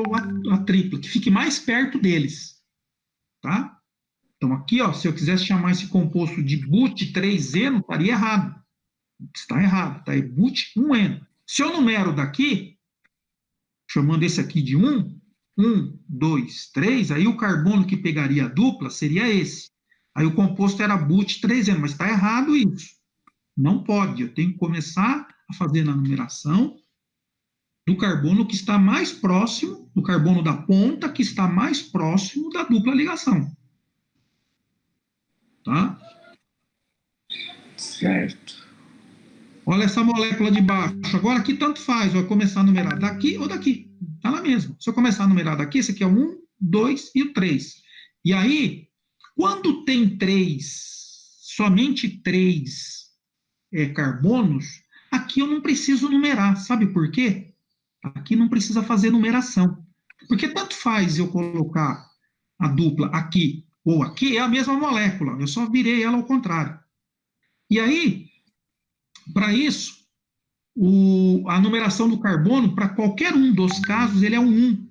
dupla ou a tripla, que fique mais perto deles, tá? Então, aqui, ó, se eu quisesse chamar esse composto de but3eno, estaria errado. Está errado, tá? É but1eno. Se eu numero daqui, chamando esse aqui de 1, 2, 3, aí o carbono que pegaria a dupla seria esse. Aí o composto era but3eno, mas está errado isso. Não pode, eu tenho que começar a fazer na numeração do carbono que está mais próximo, do carbono da ponta que está mais próximo da dupla ligação. Tá? Certo. Olha essa molécula de baixo. Agora aqui tanto faz, vai começar a numerar daqui ou daqui. Tá lá mesmo. Se eu começar a numerar daqui, esse aqui é o 1, 2 e o 3. E aí, quando tem 3, somente 3 carbonos, aqui eu não preciso numerar. Sabe por quê? Aqui não precisa fazer numeração. Porque tanto faz eu colocar a dupla aqui ou aqui, é a mesma molécula. Eu só virei ela ao contrário. E aí, para isso, a numeração do carbono, para qualquer um dos casos, ele é um 1.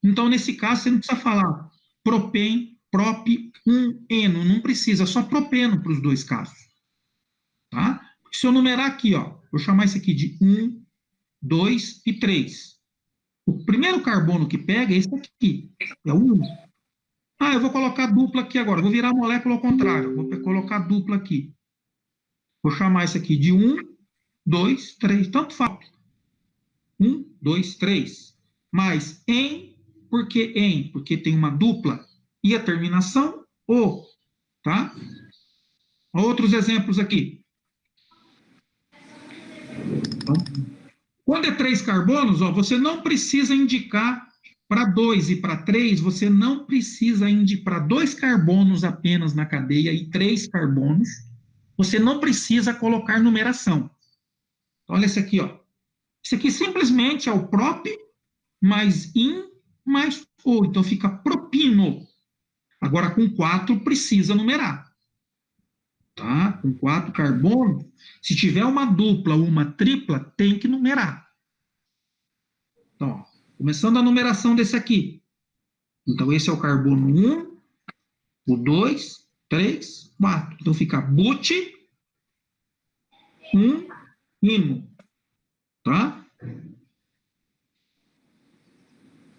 Então, nesse caso, você não precisa falar propen, prop, 1eno. Não precisa, só propeno para os dois casos. Tá? Se eu numerar aqui, ó, vou chamar isso aqui de 1, 2 e 3. O primeiro carbono que pega é esse aqui, é o 1. Ah, eu vou colocar dupla aqui agora, vou virar a molécula ao contrário, vou colocar dupla aqui. Vou chamar isso aqui de 1, 2, 3, tanto faz. 1, 2, 3. Mas por que em? Porque tem uma dupla e a terminação o, tá? Outros exemplos aqui. Então, quando é 3 carbonos, ó, você não precisa indicar para 2 e para 3, você não precisa indicar para 2 carbonos apenas na cadeia e 3 carbonos, você não precisa colocar numeração. Olha esse aqui, ó. Esse aqui simplesmente é o prop mais in mais o. Então fica propino. Agora com 4 precisa numerar. Tá? Com 4 carbonos, se tiver uma dupla ou uma tripla, tem que numerar. Então, ó, começando a numeração desse aqui. Então esse é o carbono 1, o 2, 3, 4. Então fica but 1, ino. Tá?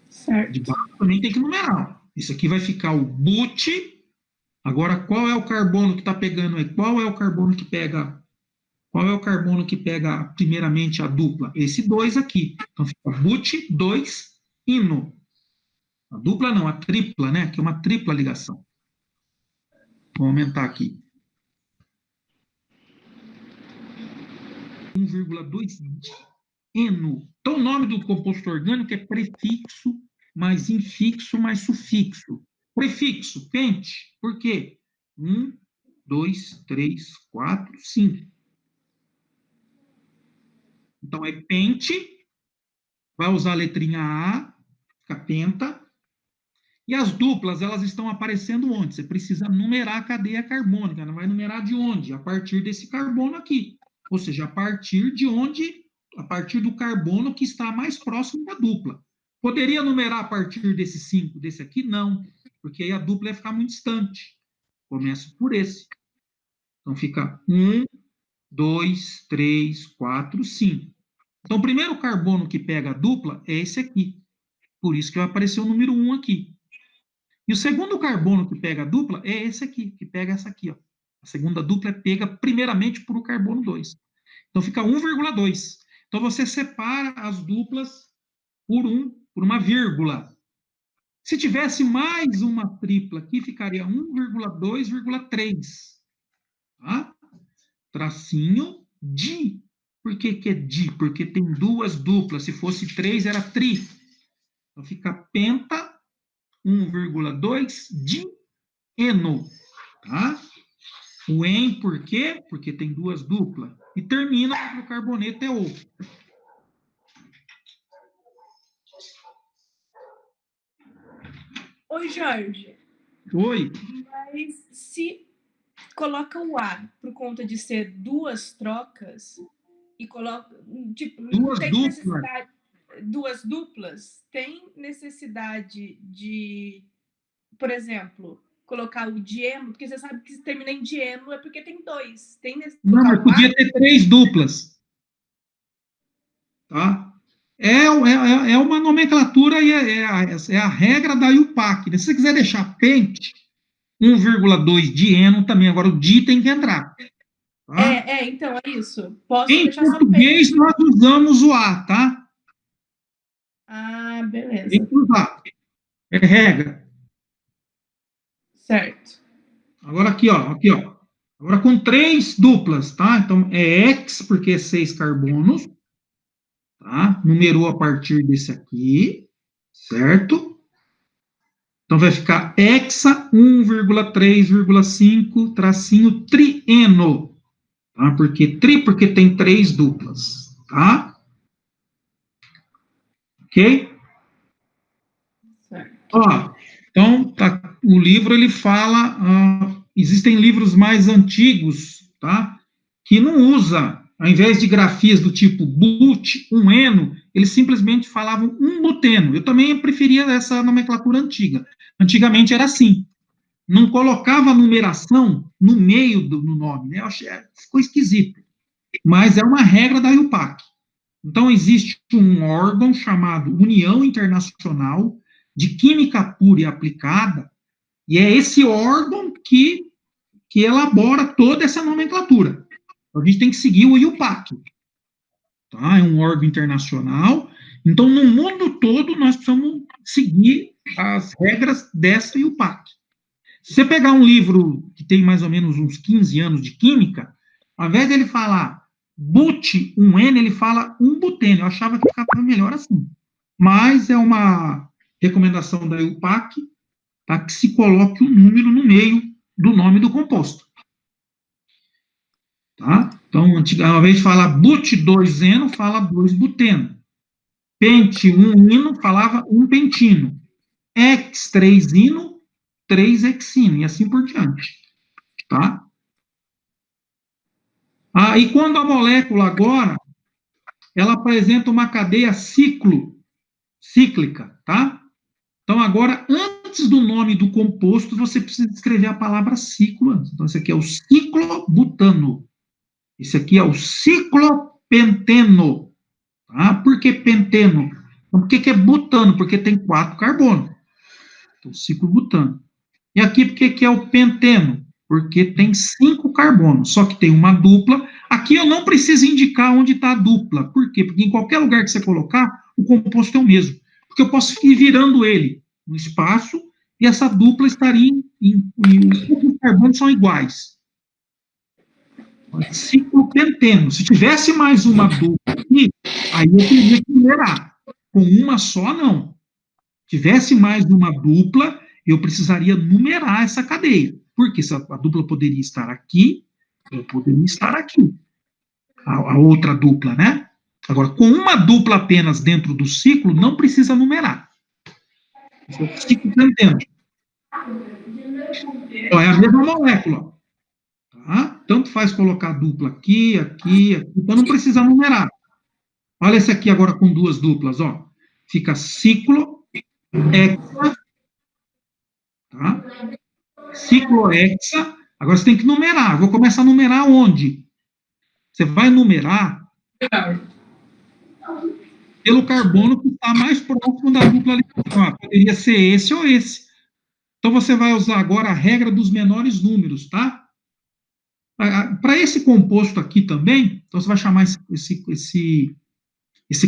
Certo. De baixo também tem que numerar. Isso aqui vai ficar o but. Agora, qual é o carbono que está pegando aí? Qual é o carbono que pega? Qual é o carbono que pega primeiramente a dupla? Esse 2 aqui. Então fica but 2 ino. A dupla não, a tripla, né? Que é uma tripla ligação. Vou aumentar aqui. 1,2 eno. Então, o nome do composto orgânico é prefixo, mais infixo, mais sufixo. Prefixo, pente. Por quê? 1, 2, 3, 4, 5. Então, é pente. Vai usar a letrinha A, fica penta. E as duplas, elas estão aparecendo onde? Você precisa numerar a cadeia carbônica. Não vai numerar de onde? A partir desse carbono aqui. Ou seja, a partir de onde? A partir do carbono que está mais próximo da dupla. Poderia numerar a partir desse 5, desse aqui? Não, porque aí a dupla ia ficar muito distante. Começo por esse. Então fica 1, 2, 3, 4, 5. Então o primeiro carbono que pega a dupla é esse aqui. Por isso que vai aparecer o número 1 aqui. E o segundo carbono que pega a dupla é esse aqui, que pega essa aqui. Ó. A segunda dupla é pega primeiramente por o carbono 2. Então fica 1,2. Então você separa as duplas por uma vírgula. Se tivesse mais uma tripla aqui, ficaria 1,2,3. Tá? Tracinho di. Por que é di? Porque tem duas duplas. Se fosse 3, era tri. Então fica penta 1,2 di eno. Tá? O en, por quê? Porque tem duas duplas. E termina no carboneto é o. Oi, Jorge. Oi. Mas se coloca o A por conta de ser duas trocas e coloca, tipo, não Duas tem duplas. necessidade. duas duplas, tem necessidade de, por exemplo, colocar o dieno, porque você sabe que se termina em dieno é porque tem dois. Tem Não, mas podia ter 3 duplas. Tá? É uma nomenclatura e é a regra da IUPAC. Né? Se você quiser deixar pente, 1,2 dieno também. Agora o di tem que entrar. Tá? Então é isso. Posso Em deixar só português, pente. nós usamos o A, tá? Ah, beleza. Tem que usar. É regra. Certo. Agora aqui, ó. Agora com 3 duplas, tá? Então é X, porque é 6 carbonos. Tá? Numerou a partir desse aqui. Certo? Então vai ficar hexa 1,3,5 tracinho trieno. Tá? Porque tem 3 duplas. Tá? Ok? Certo. Ó, então, tá, o livro ele fala, existem livros mais antigos, tá? Que não usa, ao invés de grafias do tipo but, eno, eles simplesmente falavam buteno. Eu também preferia essa nomenclatura antiga. Antigamente era assim. Não colocava numeração no meio do nome, né? Eu achei, ficou esquisito. Mas é uma regra da IUPAC. Então, existe um órgão chamado União Internacional de Química Pura e Aplicada, e é esse órgão que elabora toda essa nomenclatura. A gente tem que seguir o IUPAC. Tá? É um órgão internacional. Então, no mundo todo, nós precisamos seguir as regras dessa IUPAC. Se você pegar um livro que tem mais ou menos uns 15 anos de química, ao invés dele falar but, N, ele fala buteno. Eu achava que ficava melhor assim. Mas é uma recomendação da IUPAC, tá, que se coloque um número no meio do nome do composto. Tá? Então, ao invés de falar but 2-eno, fala 2-buteno. Pente 1-ino, falava 1-pentino. Hex 3-ino, 3-hexino, e assim por diante. Tá? E quando a molécula agora, ela apresenta uma cadeia cíclica, tá? Então, agora, antes do nome do composto, você precisa escrever a palavra ciclo antes. Então, esse aqui é o ciclobutano. Esse aqui é o ciclopenteno. Tá? Por que penteno? Então, por que é butano? Porque tem 4 carbonos. Então, ciclobutano. E aqui, por que é o penteno? Porque tem 5 carbonos, só que tem uma dupla. Aqui eu não preciso indicar onde está a dupla. Por quê? Porque em qualquer lugar que você colocar, o composto é o mesmo. Porque eu posso ir virando ele no espaço e essa dupla estaria os carbonos são iguais. Ciclopenteno. Se tivesse mais uma dupla aqui, aí eu teria que numerar. Com uma só, não. Se tivesse mais uma dupla, eu precisaria numerar essa cadeia. Porque a dupla poderia estar aqui, ou poderia estar aqui. A outra dupla, né? Agora, com uma dupla apenas dentro do ciclo, não precisa numerar. Esse é o ciclopenteno. É a mesma molécula. Tá? Tanto faz colocar dupla aqui, então não precisa numerar. Olha esse aqui agora com 2 duplas, ó. Fica ciclo, hexa, tá? Ciclohexa. Agora você tem que numerar. Vou começar a numerar onde? Você vai numerar pelo carbono que está mais próximo da dupla ligação. Poderia ser esse ou esse. Então você vai usar agora a regra dos menores números, tá? Para esse composto aqui também, então você vai chamar esse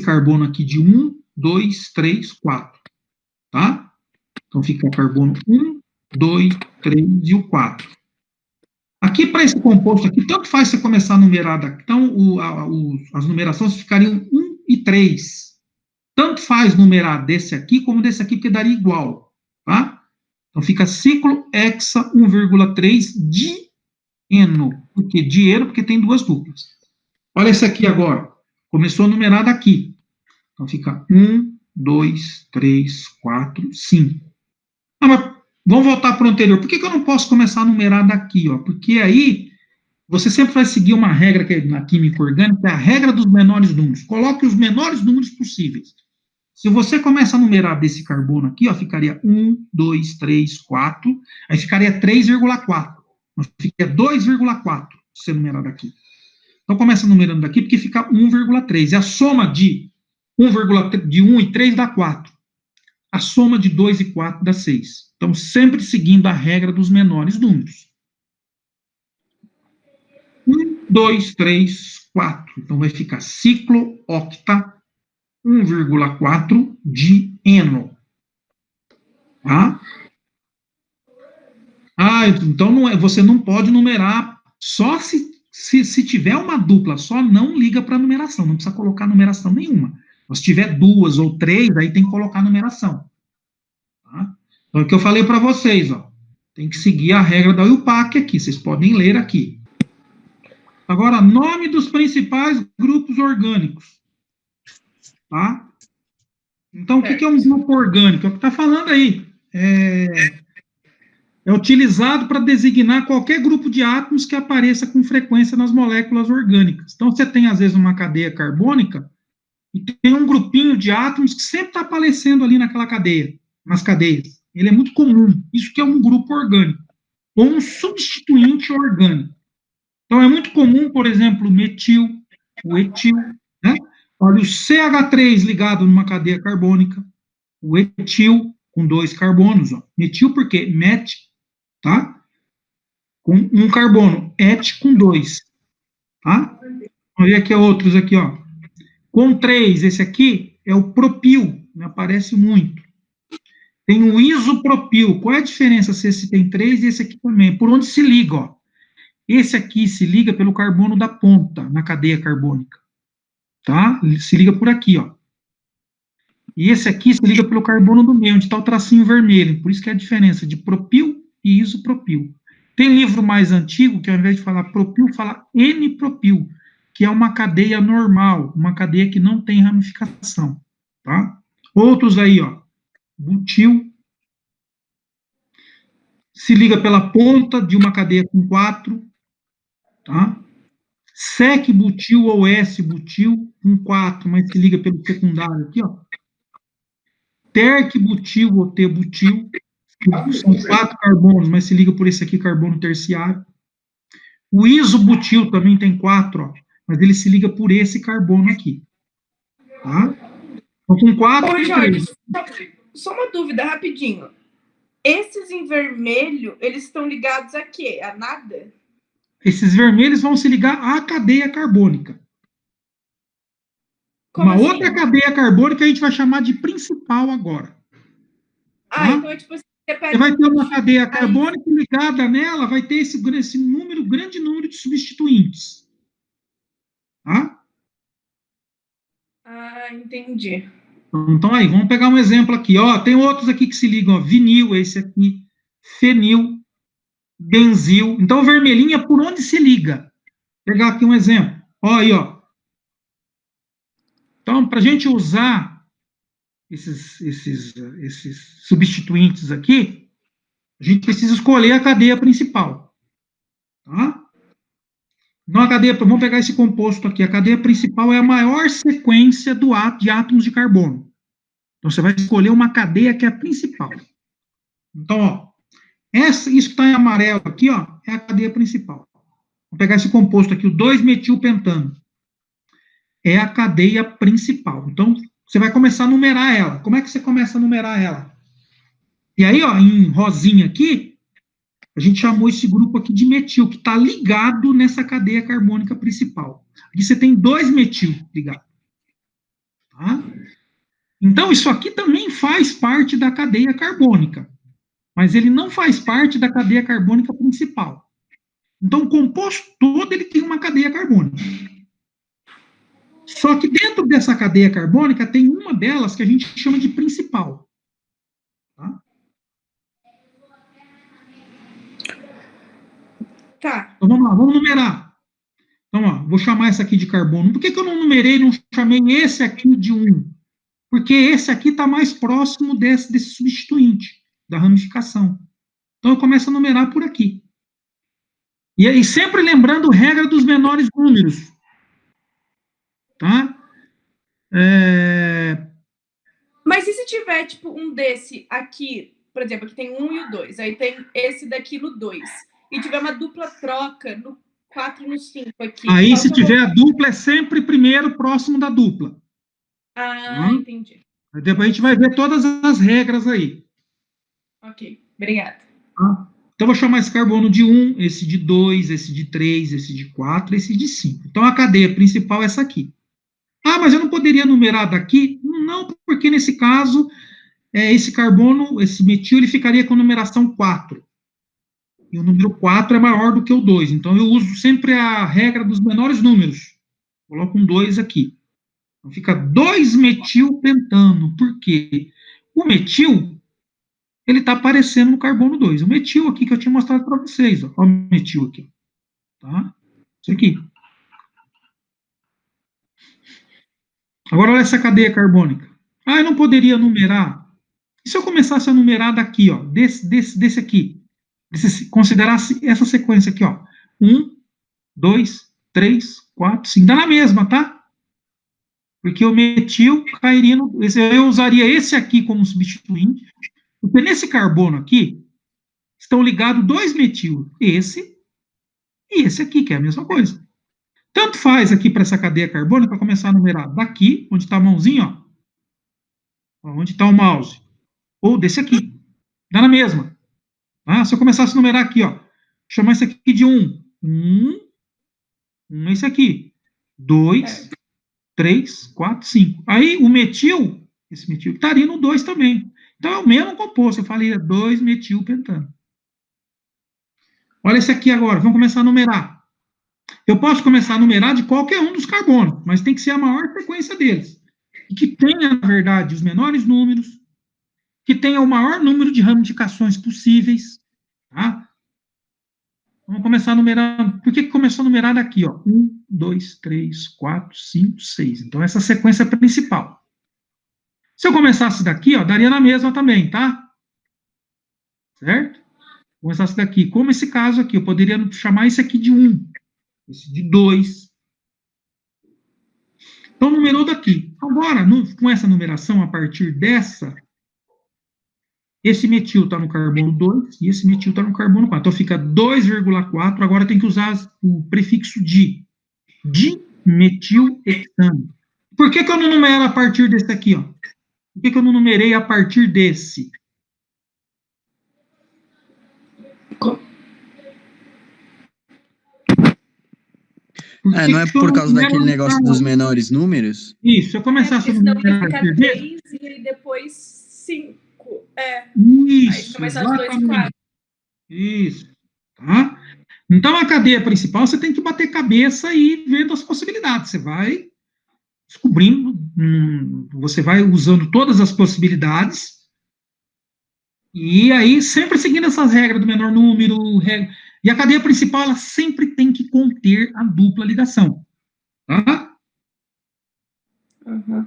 carbono aqui de 1, 2, 3, 4. Tá? Então fica carbono 1, 2, 3 e o 4. Aqui, para esse composto aqui, tanto faz você começar a numerar, então as numerações ficariam 1 e 3. Tanto faz numerar desse aqui como desse aqui, porque daria igual. Tá? Então fica ciclo hexa 1,3 dieno. Por quê? Dieno, porque tem 2 duplas. Olha esse aqui agora. Começou a numerar daqui. Então fica 1, 2, 3, 4, 5. Mas vamos voltar para o anterior. Por que eu não posso começar a numerar daqui? Ó? Porque aí você sempre vai seguir uma regra que é na química orgânica, é a regra dos menores números. Coloque os menores números possíveis. Se você começa a numerar desse carbono aqui, ó, ficaria 1, 2, 3, 4, aí ficaria 3,4. Ficaria 2,4 se você numerar daqui. Então, começa numerando daqui, porque fica 1,3. E a soma de 1 e 3 dá 4. A soma de 2 e 4 dá 6. Então, sempre seguindo a regra dos menores números. 1, 2, 3, 4. Então, vai ficar ciclo-octa 1,4 de eno. Tá? Então você não pode numerar só se tiver uma dupla, só não liga para numeração, não precisa colocar numeração nenhuma. Se tiver 2 ou 3, aí tem que colocar numeração. Tá? Então, é o que eu falei para vocês, ó. Tem que seguir a regra da UPAC aqui, vocês podem ler aqui. Agora, nome dos principais grupos orgânicos. Tá? Então, o que é um grupo orgânico? É o que está falando aí. É utilizado para designar qualquer grupo de átomos que apareça com frequência nas moléculas orgânicas. Então, você tem, às vezes, uma cadeia carbônica e tem um grupinho de átomos que sempre está aparecendo ali naquela cadeia, nas cadeias. Ele é muito comum. Isso que é um grupo orgânico, ou um substituinte orgânico. Então, é muito comum, por exemplo, o metil, o etil, né? Olha, o CH3 ligado numa cadeia carbônica, o etil com 2 carbonos, ó. Metil por quê? Met, tá? Com 1 carbono, et com 2, tá? Olha aqui outros aqui, ó. Com 3, esse aqui é o propil, né? Aparece muito. Tem o isopropil. Qual é a diferença se esse tem 3 e esse aqui também? Por onde se liga, ó. Esse aqui se liga pelo carbono da ponta, na cadeia carbônica, tá? Ele se liga por aqui, ó. E esse aqui se liga pelo carbono do meio, onde está o tracinho vermelho. Por isso que é a diferença de propil e isopropil. Tem livro mais antigo que, ao invés de falar propil, fala N-propil, que é uma cadeia normal, uma cadeia que não tem ramificação, tá? Outros aí, ó. Butil se liga pela ponta de uma cadeia com 4, tá? Sec-butil ou S-butil com 4, mas se liga pelo secundário aqui, ó. Terc-butil ou T-butil, são 4 carbonos, mas se liga por esse aqui, carbono terciário. O isobutil também tem 4, ó, mas ele se liga por esse carbono aqui. Tá? Então, com 4 e 3. Só uma dúvida, rapidinho. Esses em vermelho, eles estão ligados a quê? A nada? Esses vermelhos vão se ligar à cadeia carbônica. Como uma assim? outra cadeia carbônica a gente vai chamar de principal agora. Tá? Então é tipo assim, você vai ter uma cadeia carbônica ligada nela, vai ter esse grande número de substituintes. Tá? Entendi. Então aí, vamos pegar um exemplo aqui. Ó, tem outros aqui que se ligam, ó, vinil, esse aqui, fenil, benzil. Então, o vermelhinho é por onde se liga. Vou pegar aqui um exemplo. Ó, aí, ó. Então, para a gente usar esses substituintes aqui, a gente precisa escolher a cadeia principal. Tá? Então, vamos pegar esse composto aqui. A cadeia principal é a maior sequência de átomos de carbono. Então, você vai escolher uma cadeia que é a principal. Então, ó, isso que está em amarelo aqui, ó, é a cadeia principal. Vou pegar esse composto aqui, o 2-metilpentano. É a cadeia principal. Então, você vai começar a numerar ela. Como é que você começa a numerar ela? E aí, ó, em rosinha aqui, a gente chamou esse grupo aqui de metil, que está ligado nessa cadeia carbônica principal. Aqui você tem 2-metil ligado. Tá? Então, isso aqui também faz parte da cadeia carbônica, mas ele não faz parte da cadeia carbônica principal. Então, o composto todo ele tem uma cadeia carbônica. Só que dentro dessa cadeia carbônica tem uma delas que a gente chama de principal. Tá. Então, vamos lá, vamos numerar. Então, ó, vou chamar essa aqui de carbono. Por que eu não numerei, não chamei esse aqui de 1? Porque esse aqui está mais próximo desse substituinte, da ramificação. Então, eu começo a numerar por aqui. E aí, sempre lembrando a regra dos menores números. Tá? Mas e se tiver, tipo, um desse aqui, por exemplo, aqui tem 1 e o 2, aí tem esse daqui no 2, e tiver uma dupla troca no 4 e no 5 aqui, Aí, qual se que eu vou... tiver a dupla, é sempre primeiro próximo da dupla. Ah, Tá? entendi. Depois a gente vai ver todas as regras aí. Ok, obrigada. Tá? Então, eu vou chamar esse carbono de 1, esse de 2, esse de 3, esse de 4, esse de 5. Então, a cadeia principal é essa aqui. Ah, mas eu não poderia numerar daqui? Não, porque nesse caso, esse carbono, esse metil, ele ficaria com numeração 4. E o número 4 é maior do que o 2. Então, eu uso sempre a regra dos menores números. Coloco um 2 aqui. Então, fica 2-metilpentano. Por quê? O metil, ele está aparecendo no carbono 2. O metil aqui que eu tinha mostrado para vocês. Ó, o metil aqui. Tá? Isso aqui. Agora, olha essa cadeia carbônica. Ah, eu não poderia numerar. E se eu começasse a numerar daqui, ó, desse aqui? Considerasse essa sequência aqui, ó. 1, 2, 3, 4, 5. Dá na mesma, tá? Porque o metil cairia no. Eu usaria esse aqui como substituinte, porque nesse carbono aqui estão ligados 2 metil, esse e esse aqui, que é a mesma coisa. Tanto faz aqui para essa cadeia carbônica, para começar a numerar daqui, onde está a mãozinha, ó, onde está o mouse, ou desse aqui. Dá na mesma. Tá? Se eu começasse a numerar aqui, ó, chamar esse aqui de 1. 1 é esse aqui. 2, 3, 4, 5. Aí o metil, esse metil, estaria no 2 também. Então é o mesmo composto, eu falei 2-metilpentano. Olha esse aqui agora, vamos começar a numerar. Eu posso começar a numerar de qualquer um dos carbonos, mas tem que ser a maior frequência deles. E que tenha, na verdade, os menores números, que tenha o maior número de ramificações possíveis. Tá? Vamos começar a numerar. Por que começou a numerar daqui? 1, 2, 3, 4, 5, 6. Então, essa é a sequência principal. Se eu começasse daqui, ó, daria na mesma também, tá? Certo? Começasse daqui. Como esse caso aqui, eu poderia chamar esse aqui de 1, esse de 2. Então, numerou daqui. Agora, com essa numeração, a partir dessa, esse metil está no carbono 2 e esse metil está no carbono 4. Então, fica 2,4. Agora tem que usar o prefixo dimetilhexano. Por que eu não numero a partir desse aqui? Ó? Por que eu não numerei a partir desse? Não é por causa daquele negócio dos menores números? Isso, se eu começasse a numerar a partir desse... 3 e depois 5. Isso, exatamente. Isso, tá? Então, a cadeia principal, você tem que bater cabeça e vendo as possibilidades. Você vai descobrindo, você vai usando todas as possibilidades, e aí sempre seguindo essas regras do menor número, e a cadeia principal, ela sempre tem que conter a dupla ligação, tá? Uhum.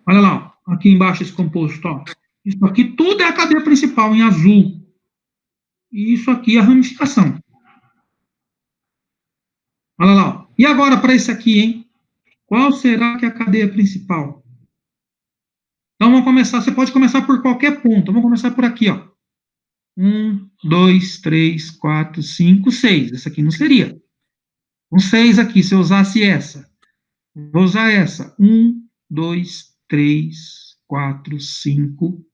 Olha lá, ó, aqui embaixo esse composto, ó. Isso aqui tudo é a cadeia principal, em azul. E isso aqui é a ramificação. Olha lá, ó. E agora para esse aqui, hein? Qual será que é a cadeia principal? Então, vamos começar, você pode começar por qualquer ponto. Vamos começar por aqui, ó. 1, 2, 3, 4, 5, 6. Essa aqui não seria. Um 6 aqui, se eu usasse essa. Vou usar essa. 1, 2, 3, 4, 5,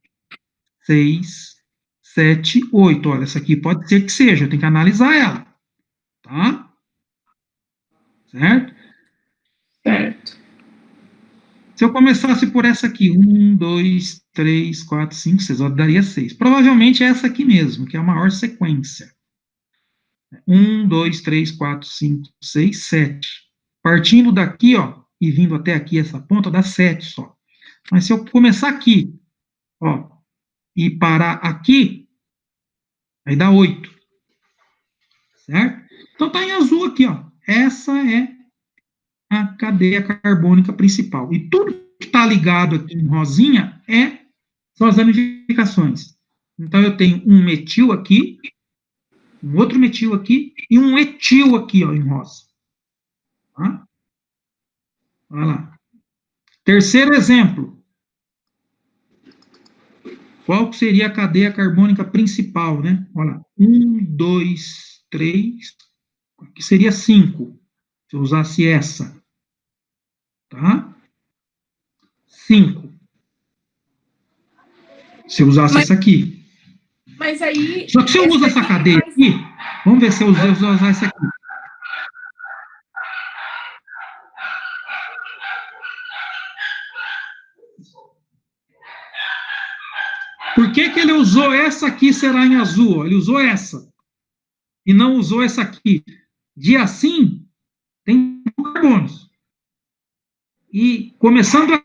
6, 7, 8. Olha, essa aqui pode ser que seja, eu tenho que analisar ela. Tá? Certo? Certo. Se eu começasse por essa aqui, 1, 2, 3, 4, 5, 6, ó, daria 6. Provavelmente é essa aqui mesmo, que é a maior sequência. 1, 2, 3, 4, 5, 6, 7. Partindo daqui, ó, e vindo até aqui essa ponta, dá 7 só. Mas se eu começar aqui, ó, e parar aqui, aí dá 8. Certo? Então tá em azul aqui, ó. Essa é a cadeia carbônica principal. E tudo que está ligado aqui em rosinha são as ramificações. Então, eu tenho um metil aqui, um outro metil aqui e um etil aqui, ó, em rosa. Tá? Olha lá. Terceiro exemplo. qual seria a cadeia carbônica principal, né? Olha lá, 1, 2, 3, que seria 5, se eu usasse essa, tá? 5, se eu usasse essa aqui. Mas aí... Só que se eu uso essa cadeia aqui, vamos ver se eu usar essa aqui. Por que que ele usou essa aqui, será em azul? Ele usou essa, e não usou essa aqui. De assim, tem carbonos. E começando a...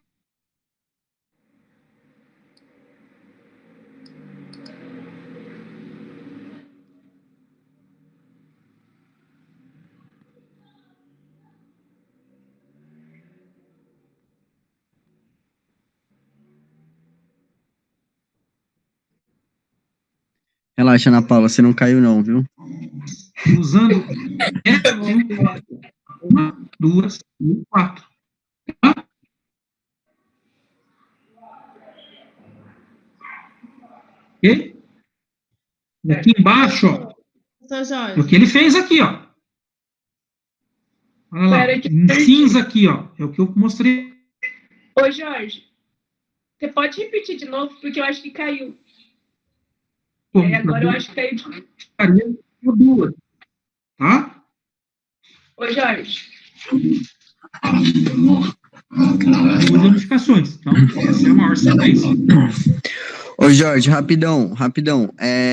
Relaxa, Ana Paula, você não caiu não, viu? usando uma, duas, três, 4. Tá? Ok? Aqui embaixo, ó, é o que ele fez aqui, ó. Olha lá, em cinza aqui, ó, é o que eu mostrei. Ô, Jorge, você pode repetir de novo, porque eu acho que caiu. Agora eu acho que caiu de novo. Tá? Ô, Jorge. Duas ramificações. Então, essa é a maior sequência. Ô, Jorge, rapidão.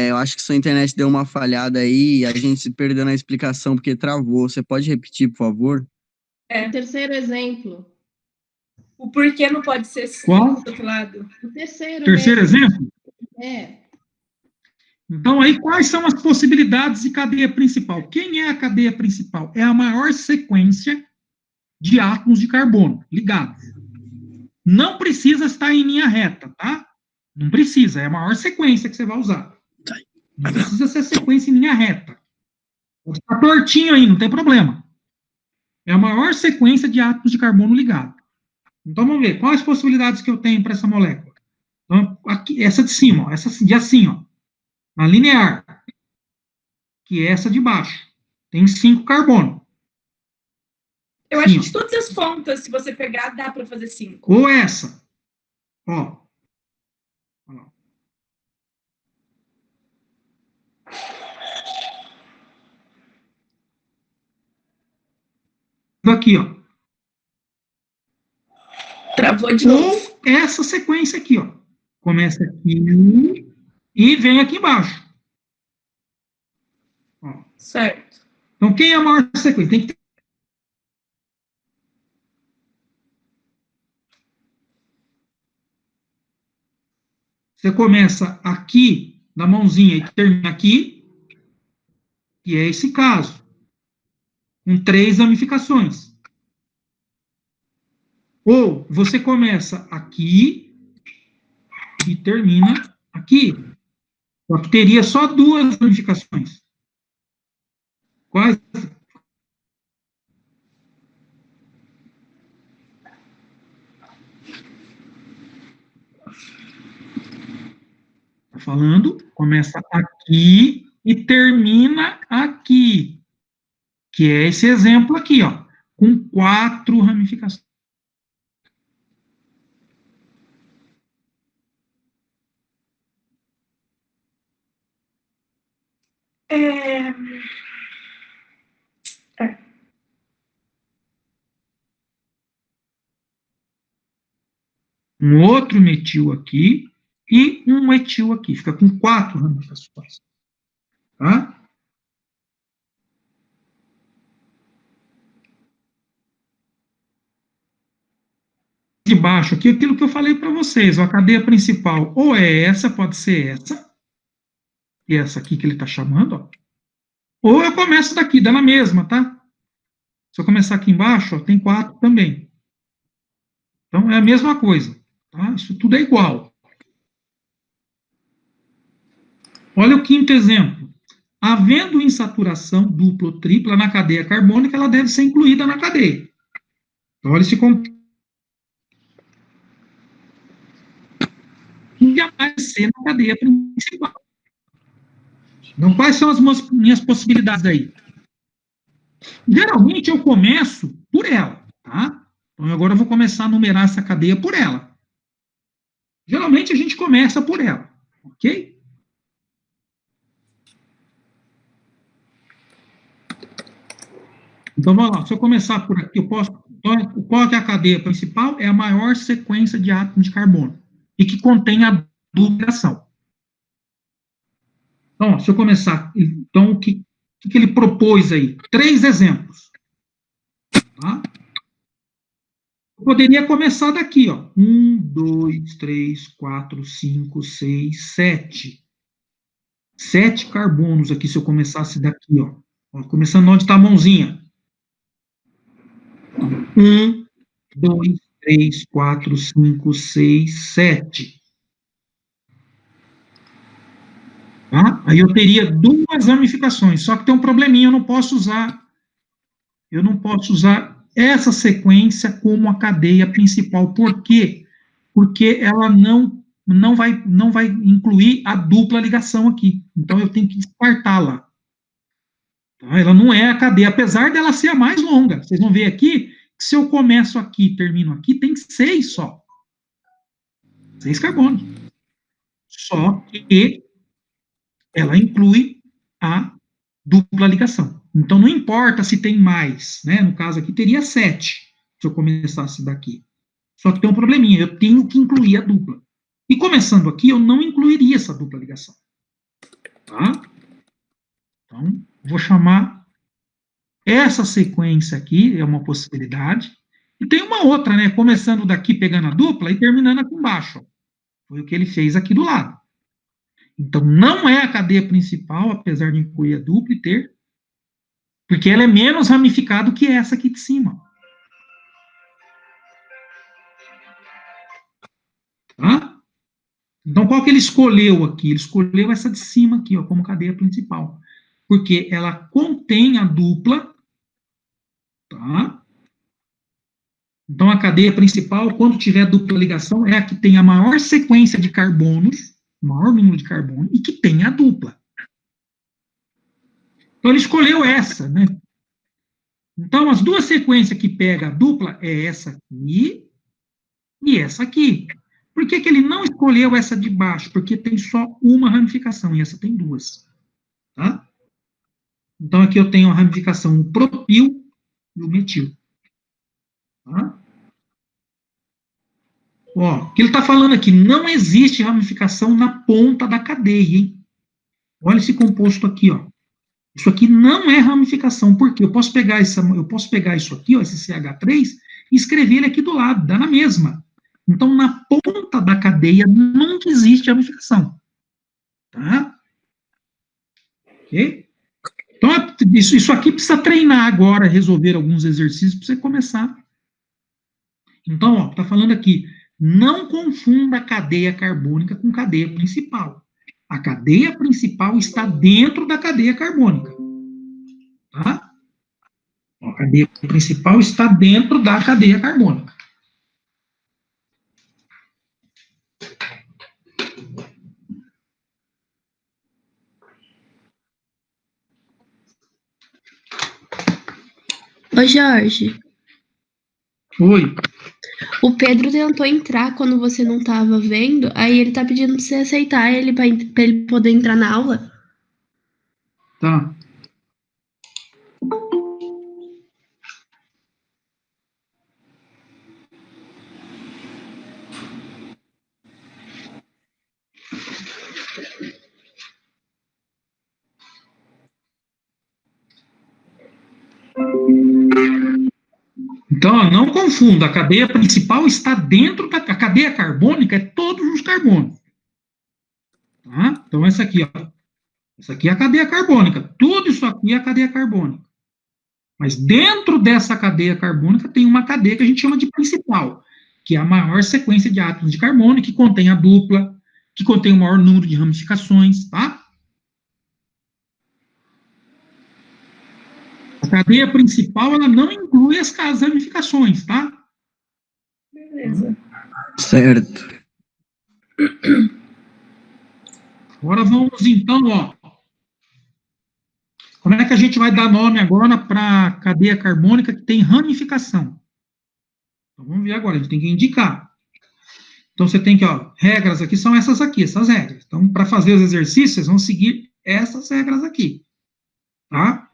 Eu acho que sua internet deu uma falhada aí e a gente se perdeu na explicação porque travou. Você pode repetir, por favor? O terceiro exemplo. O porquê não pode ser Qual? do outro lado? O terceiro exemplo? É. Então, aí, quais são as possibilidades de cadeia principal? Quem é a cadeia principal? É a maior sequência de átomos de carbono ligados. Não precisa estar em linha reta, tá? Não precisa, é a maior sequência que você vai usar. Não precisa ser sequência em linha reta. Pode estar tortinho aí, não tem problema. É a maior sequência de átomos de carbono ligado. Então, vamos ver, quais as possibilidades que eu tenho para essa molécula? Então, aqui, essa de cima, ó, essa de assim, ó, na linear, que é essa de baixo. Tem 5 carbono. Eu acho que de todas as pontas, se você pegar, dá para fazer 5. Ou essa. Ó. Aqui, ó. Travou de novo. Ou essa sequência aqui, ó. Começa aqui e vem aqui embaixo. Ó. Certo. Então, quem é a maior sequência? Tem que ter... Você começa aqui, na mãozinha, e termina aqui, que é esse caso, com 3 ramificações. Ou você começa aqui e termina aqui. Só que teria só 2 ramificações. Quais? Tá falando, começa aqui e termina aqui, que é esse exemplo aqui, ó, com 4 ramificações. Um outro metil aqui e um etil aqui. Fica com 4 ramificações. Tá? De baixo aqui, aquilo que eu falei para vocês, a cadeia principal ou é essa, pode ser essa, e essa aqui que ele está chamando, ó. Ou eu começo daqui, dá na mesma, tá? Se eu começar aqui embaixo, ó, tem 4 também. Então, é a mesma coisa, tá? Isso tudo é igual. Olha o quinto exemplo. Havendo insaturação dupla ou tripla na cadeia carbônica, ela deve ser incluída na cadeia. Então, olha esse jamais ser na cadeia principal. Então, quais são as minhas possibilidades aí? Geralmente, eu começo por ela, tá? Então, agora eu vou começar a numerar essa cadeia por ela. Geralmente, a gente começa por ela, ok? Então, vamos lá. Se eu começar por aqui, eu posso... Então, qual que é a cadeia principal? É a maior sequência de átomos de carbono e que contém a dupla ligação. Então, se eu começar... Então, o que ele propôs aí? 3 exemplos. Tá? Eu poderia começar daqui, ó. 1, 2, 3, 4, 5, 6, 7. 7 carbonos aqui, se eu começasse daqui, ó. Começando onde está a mãozinha. 1, 2, 3, 4, 5, 6, 7. Tá? Aí eu teria 2 ramificações, só que tem um probleminha, eu não posso usar essa sequência como a cadeia principal. Por quê? Porque ela não vai incluir a dupla ligação aqui. Então eu tenho que descartá-la. Tá? Ela não é a cadeia, apesar dela ser a mais longa. Vocês vão ver aqui que se eu começo aqui e termino aqui, tem 6 só. 6 carbonos. Só que ela inclui a dupla ligação. Então, não importa se tem mais, né? No caso aqui, teria 7, se eu começasse daqui. Só que tem um probleminha, eu tenho que incluir a dupla. E começando aqui, eu não incluiria essa dupla ligação. Tá? Então, vou chamar essa sequência aqui, é uma possibilidade. E tem uma outra, né? Começando daqui, pegando a dupla e terminando aqui embaixo. Ó. Foi o que ele fez aqui do lado. Então, não é a cadeia principal, apesar de incluir a dupla e ter, porque ela é menos ramificada que essa aqui de cima. Tá? Então, qual que ele escolheu aqui? Ele escolheu essa de cima aqui, ó, como cadeia principal. Porque ela contém a dupla, tá? Então, a cadeia principal, quando tiver dupla ligação, é a que tem a maior sequência de carbonos, maior número de carbono, e que tem a dupla. Então, ele escolheu essa, né? Então, as 2 sequências que pega a dupla é essa aqui e essa aqui. Por que ele não escolheu essa de baixo? Porque tem só uma ramificação, e essa tem 2. Tá? Então, aqui eu tenho a ramificação o propil e o metil. Tá? Ó, o que ele está falando aqui, não existe ramificação na ponta da cadeia, hein? Olha esse composto aqui, ó. Isso aqui não é ramificação, porque eu posso pegar isso aqui, ó, esse CH3, e escrever ele aqui do lado, dá na mesma. Então, na ponta da cadeia nunca existe ramificação. Tá? Ok? Então, isso aqui precisa treinar agora, resolver alguns exercícios para você começar. Então, ó, tá falando aqui, não confunda a cadeia carbônica com cadeia principal. A cadeia principal está dentro da cadeia carbônica. Tá? A cadeia principal está dentro da cadeia carbônica. Ô, Jorge, Oi. o Pedro tentou entrar quando você não estava vendo, aí ele tá pedindo pra você aceitar ele pra ele poder entrar na aula. Tá. Então, ó, não confunda, a cadeia principal está dentro da... A cadeia carbônica é todos os carbonos. Tá? Então, essa aqui, ó. Essa aqui é a cadeia carbônica. Tudo isso aqui é a cadeia carbônica. Mas dentro dessa cadeia carbônica tem uma cadeia que a gente chama de principal, que é a maior sequência de átomos de carbono, que contém a dupla, que contém o maior número de ramificações, tá? A cadeia principal, ela não inclui as ramificações, tá? Beleza. Certo. Agora vamos, então, ó. Como é que a gente vai dar nome agora para a cadeia carbônica que tem ramificação? Então, vamos ver agora, a gente tem que indicar. Então, você tem que, ó, regras aqui são essas aqui, essas regras. Então, para fazer os exercícios, vocês vão seguir essas regras aqui, tá?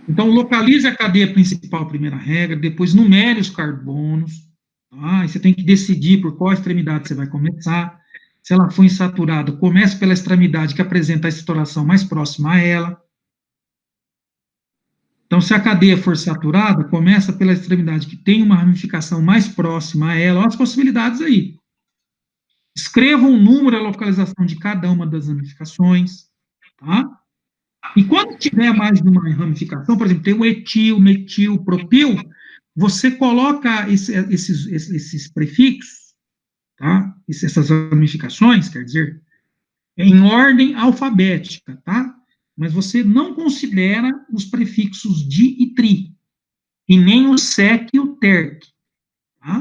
Então, localize a cadeia principal, primeira regra, depois numere os carbonos, tá? E você tem que decidir por qual extremidade você vai começar. Se ela for insaturada, comece pela extremidade que apresenta a saturação mais próxima a ela. Então, se a cadeia for saturada, começa pela extremidade que tem uma ramificação mais próxima a ela. Olha as possibilidades aí. Escreva um número e a localização de cada uma das ramificações, tá? E quando tiver mais de uma ramificação, por exemplo, tem o etil, metil, propil, você coloca esses prefixos, tá? Essas ramificações, quer dizer, em ordem alfabética, tá? Mas você não considera os prefixos di e tri, e nem o sec e o terc, tá?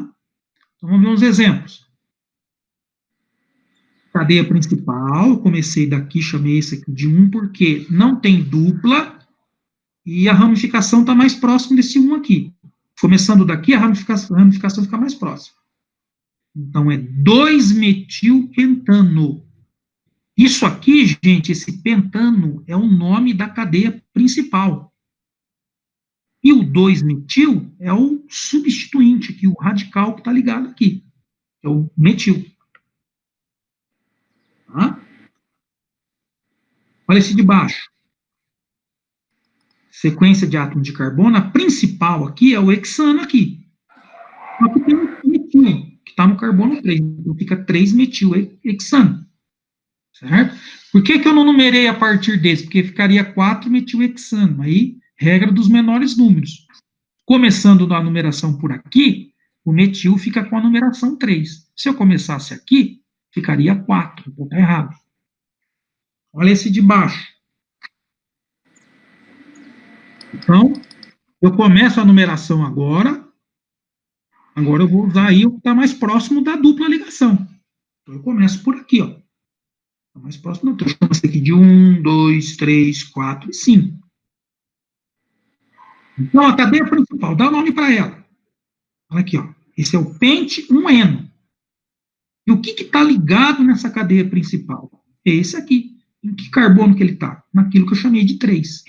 Então, vamos ver uns exemplos. Cadeia principal, eu comecei daqui, chamei esse aqui de 1, porque não tem dupla, e a ramificação está mais próxima desse 1 aqui. Começando daqui, a ramificação fica mais próxima. Então, é 2-metilpentano. Isso aqui, gente, esse pentano é o nome da cadeia principal. E o 2-metil é o substituinte aqui, o radical que está ligado aqui. É o metil. Tá? Olha esse de baixo. Sequência de átomos de carbono, a principal aqui é o hexano aqui. Aqui tem um metil, que está no carbono 3. Então fica 3-metil-hexano. Certo? Por que eu não numerei a partir desse? Porque ficaria 4-metil-hexano. Aí, regra dos menores números. Começando a numeração por aqui, o metil fica com a numeração 3. Se eu começasse aqui, ficaria 4. Então está errado. Olha esse de baixo. Então, eu começo a numeração agora. Agora eu vou usar aí o que está mais próximo da dupla ligação. Então, eu começo por aqui, ó. Está mais próximo, não. Então, eu comecei aqui de 1, 2, 3, 4 e 5. Então, a cadeia principal, dá o nome para ela. Olha aqui, ó. Esse é o pente 1N. E o que está ligado nessa cadeia principal? É esse aqui. Em que carbono que ele está? Naquilo que eu chamei de 3.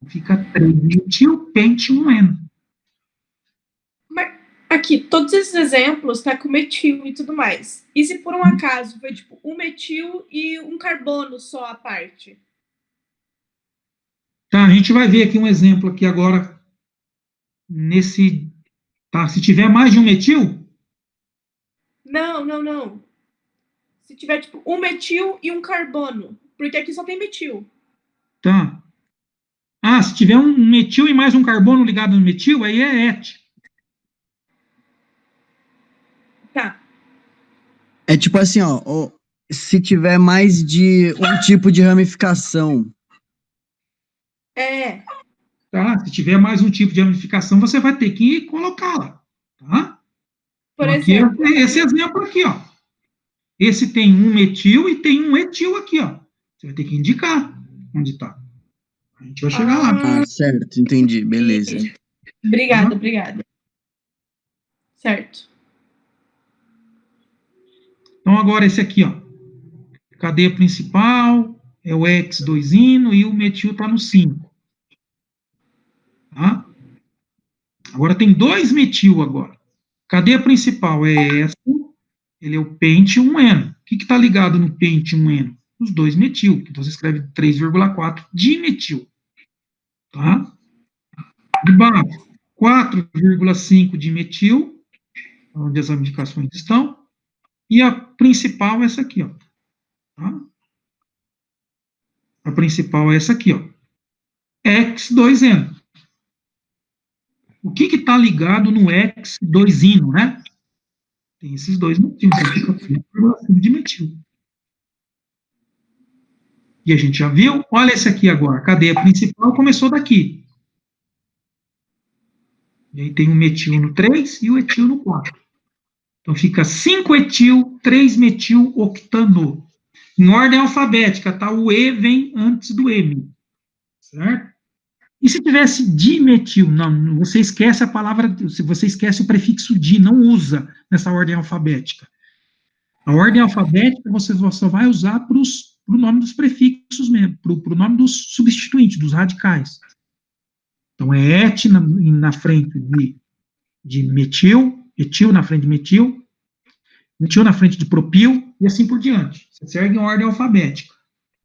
Fica 3-metil, pente 1N. Mas aqui, todos esses exemplos tá com metil e tudo mais. E se por um acaso foi tipo um metil e um carbono só à parte? Tá, a gente vai ver aqui um exemplo aqui agora. Nesse. Tá, se tiver mais de um metil. Não. Se tiver, tipo, um metil e um carbono. Porque aqui só tem metil. Tá. Ah, se tiver um metil e mais um carbono ligado no metil, aí é et. Tá. É tipo assim, ó, se tiver mais de um tipo de ramificação. É. Tá? Se tiver mais um tipo de ramificação, você vai ter que colocá-la. Tá? Por então, exemplo. Aqui, esse exemplo aqui, ó. Esse tem um metil e tem um etil aqui, ó. Você vai ter que indicar onde está. A gente vai chegar lá. Ah, certo, entendi, beleza. Obrigada. Certo. Então, agora esse aqui, ó. Cadeia principal, é o X2-ino e o metil está no 5. Tá? Agora tem 2 metil agora. Cadeia principal é essa, ele é o pente 1N. O que está ligado no pente 1N? Os 2 metil, então você escreve 3,4 dimetil. Tá? De baixo, 4,5 dimetil, onde as ramificações estão, e a principal é essa aqui, ó. Tá? A principal é essa aqui, ó. X2N. O que está ligado no X2-ino, né? Tem esses 2 metil, então fica 3,5 de metil. E a gente já viu? Olha esse aqui agora. A cadeia principal começou daqui. E aí tem o metil no 3 e o etil no 4. Então fica 5-etil, 3-metil-octano. Em ordem alfabética, tá? O E vem antes do M, certo? E se tivesse dimetil? Não, você esquece a palavra, se você esquece o prefixo di, não usa nessa ordem alfabética. A ordem alfabética você só vai usar para o nome dos prefixos mesmo, para o nome dos substituintes, dos radicais. Então é et na frente de metil, etil na frente de metil na frente de propil, e assim por diante. Você segue em ordem alfabética.